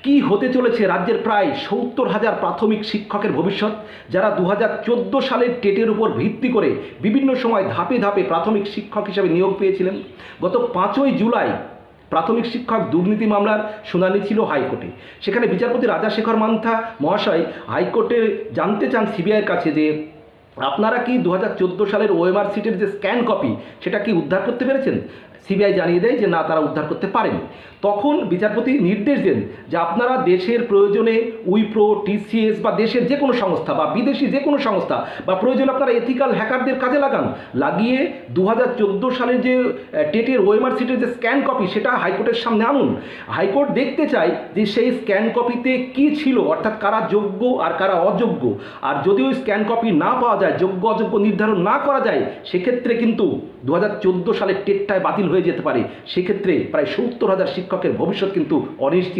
কি হতে চলেছে রাজ্যের প্রায় ৭০,০০০ প্রাথমিক শিক্ষকের ভবিষ্যৎ, যারা ২০১৪ সালের টেটের উপর ভিত্তি করে বিভিন্ন সময় ধাপে ধাপে প্রাথমিক শিক্ষক হিসেবে নিয়োগ পেয়েছিলেন। গত ৫ই জুলাই প্রাথমিক শিক্ষক দুর্নীতি মামলার শুনানি ছিল হাইকোর্টে। সেখানে বিচারপতি রাজাশেখর মান্থা মহাশয় হাইকোর্টে জানতে চান সিবিআইয়ের কাছে যে আপনারা কি ২০১৪ সালের ওএমআর সিটের যে স্ক্যান কপি সেটা কি উদ্ধার করতে পেরেছেন। সিবিআই জানিয়ে দেয় যে না, তারা উদ্ধার করতে পারেনি। তখন বিচারপতি নির্দেশ দেন যে আপনারা দেশের প্রয়োজনে উইপ্রো, টিসিএস বা দেশের যে কোনো সংস্থা বা বিদেশি যে কোনো সংস্থা বা প্রয়োজনে আপনারা এথিক্যাল হ্যাকারদের কাজে লাগিয়ে ২০১৪ সালের যে টেটের ওএমআর সিটের যে স্ক্যান কপি সেটা হাইকোর্টের সামনে আনুন। হাইকোর্ট দেখতে চায় যে সেই স্ক্যান কপিতে কি ছিল, অর্থাৎ কারা যোগ্য আর কারা অযোগ্য। আর যদি ওই স্ক্যান কপি না পাওয়া যায়, যোগ্য অযোগ্য নির্ধারণ না করা যায়, সেক্ষেত্রে কিন্তু ২০১৪ সালের টেটটায় বাতিল হয়ে যেতে পারে। সেক্ষেত্রে প্রায় ৭০,০০০ শিক্ষকের ভবিষ্যৎ কিন্তু অনিশ্চিত।